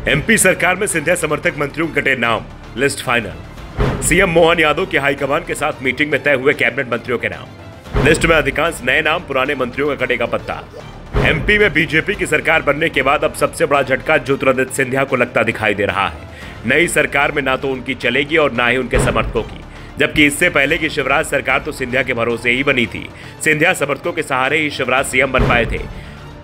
MP सरकार में सिंधिया समर्थक मंत्रियों के कटे नाम, list final. CM Mohan Yadav की हाईकमान के साथ मीटिंग में तय हुए कैबिनेट मंत्रियों के नाम। लिस्ट में अधिकांश नए नाम, पुराने मंत्रियों का कटेगा पत्ता। एमपी में बीजेपी की सरकार बनने के बाद अब सबसे बड़ा झटका ज्योतिरादित्य सिंधिया को लगता दिखाई दे रहा है। नई सरकार में ना तो उनकी चलेगी और ना ही उनके समर्थकों की, जबकि इससे पहले की शिवराज सरकार तो सिंधिया के भरोसे ही बनी थी। सिंधिया समर्थकों के सहारे ही शिवराज सीएम बन पाए थे,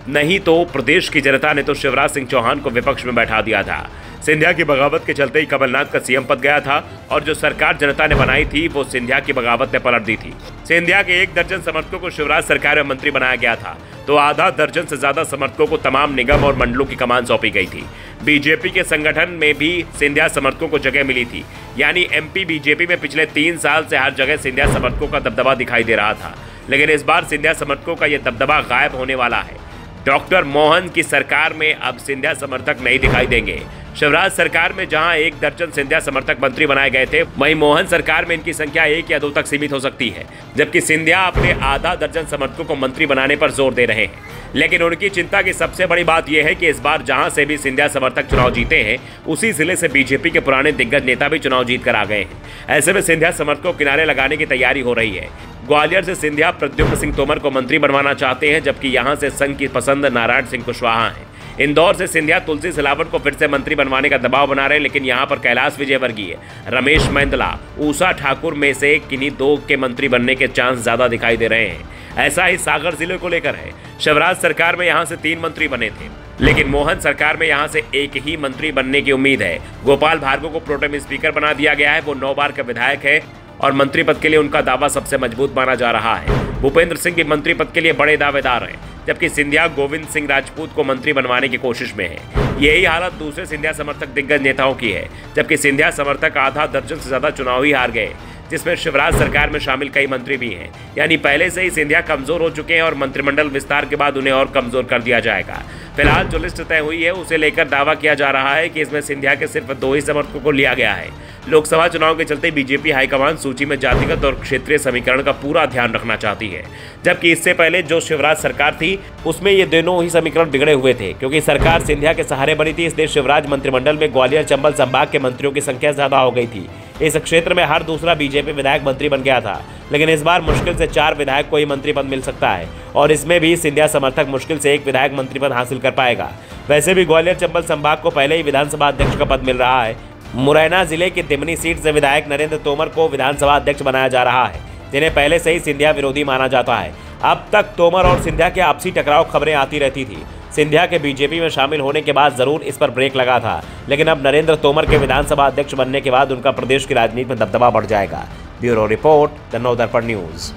नहीं तो प्रदेश की जनता ने तो शिवराज सिंह चौहान को विपक्ष में बैठा दिया था। सिंधिया की बगावत के चलते ही कमलनाथ का सीएम पद गया था और जो सरकार जनता ने बनाई थी वो सिंधिया की बगावत ने पलट दी थी। सिंधिया के 1 दर्जन समर्थकों को शिवराज सरकार में मंत्री बनाया गया था, तो आधा दर्जन से ज्यादा समर्थकों को तमाम निगम और मंडलों की कमान सौंपी गई थी। बीजेपी के संगठन में भी सिंधिया समर्थकों को जगह मिली थी, यानी एमपी बीजेपी में पिछले 3 साल से हर जगह सिंधिया समर्थकों का दबदबा दिखाई दे रहा था। लेकिन इस बार सिंधिया समर्थकों का यह दबदबा गायब होने वाला है। डॉक्टर मोहन की सरकार में अब सिंधिया समर्थक नहीं दिखाई देंगे। शिवराज सरकार में जहां 1 दर्जन सिंधिया समर्थक मंत्री बनाए गए थे, वहीं मोहन सरकार में इनकी संख्या 1 या 2 तक सीमित हो सकती है, जबकि सिंधिया अपने आधा दर्जन समर्थकों को मंत्री बनाने पर जोर दे रहे हैं। लेकिन उनकी चिंता की सबसे बड़ी बात यह है कि इस बार जहां से भी सिंधिया समर्थक चुनाव जीते हैं, उसी जिले से बीजेपी के पुराने दिग्गज नेता भी चुनाव जीत कर आ गए हैं। ऐसे में सिंधिया समर्थकों को किनारे लगाने की तैयारी हो रही है। ग्वालियर से सिंधिया प्रद्युम्न सिंह तोमर को मंत्री बनवाना चाहते हैं, जबकि यहां से संघ की पसंद नारायण सिंह कुशवाहा हैं। इंदौर से सिंधिया तुलसी सिलावट को फिर से मंत्री बनवाने का दबाव बना रहे हैं, लेकिन यहां पर कैलाश विजयवर्गीय, रमेश मेंदला, ऊषा ठाकुर में से किन्हीं 2 के मंत्री बनने के चांस ज्यादा दिखाई दे रहे हैं। ऐसा ही सागर जिले को लेकर है। शिवराज सरकार में यहां से 3 मंत्री बने थे, लेकिन मोहन सरकार में यहां से 1 ही मंत्री बनने की उम्मीद है। गोपाल भार्गव को प्रोटेम स्पीकर बना दिया गया है। वो 9 बार का विधायक है और मंत्री पद के लिए उनका दावा सबसे मजबूत माना जा रहा है। भूपेंद्र सिंह भी मंत्री पद के लिए बड़े दावेदार हैं, जबकि सिंधिया गोविंद सिंह राजपूत को मंत्री बनवाने की कोशिश में है। यही हालत दूसरे सिंधिया समर्थक दिग्गज नेताओं की है, जबकि सिंधिया समर्थक आधा दर्जन से ज्यादा चुनाव ही हार गए, जिसमें शिवराज सरकार में शामिल कई मंत्री भी हैं। यानी पहले से ही सिंधिया कमजोर हो चुके हैं और मंत्रिमंडल विस्तार के बाद उन्हें और कमजोर कर दिया जाएगा। फिलहाल जो लिस्ट तय हुई है उसे लेकर दावा किया जा रहा है कि इसमें सिंधिया के सिर्फ 2 ही समर्थकों को लिया गया है। लोकसभा चुनाव के चलते बीजेपी हाईकमान सूची में जातिगत और क्षेत्रीय समीकरण का पूरा ध्यान रखना चाहती है, जबकि इससे पहले जो शिवराज सरकार थी उसमें ये दोनों ही समीकरण बिगड़े हुए थे, क्योंकि सरकार सिंधिया के सहारे बनी थी। इसलिए शिवराज मंत्रिमंडल में ग्वालियर चंबल संभाग के मंत्रियों की संख्या ज्यादा हो गई थी। इस क्षेत्र में हर दूसरा बीजेपी विधायक मंत्री बन गया था, लेकिन इस बार मुश्किल से 4 विधायक को ही मंत्री पद मिल सकता है, और इसमें भी सिंधिया समर्थक मुश्किल से 1 विधायक मंत्री पद हासिल कर पाएगा। वैसे भी ग्वालियर चंबल संभाग को पहले ही विधानसभा अध्यक्ष का पद मिल रहा है। मुरैना जिले की दिमनी सीट से विधायक नरेंद्र तोमर को विधानसभा अध्यक्ष बनाया जा रहा है, जिन्हें पहले से ही सिंधिया विरोधी माना जाता है। अब तक तोमर और सिंधिया के आपसी टकराव खबरें आती रहती थी। सिंधिया के बीजेपी में शामिल होने के बाद जरूर इस पर ब्रेक लगा था, लेकिन अब नरेंद्र तोमर के विधानसभा अध्यक्ष बनने के बाद उनका प्रदेश की राजनीति में दबदबा बढ़ जाएगा। Bureau report, the Navdarpan news.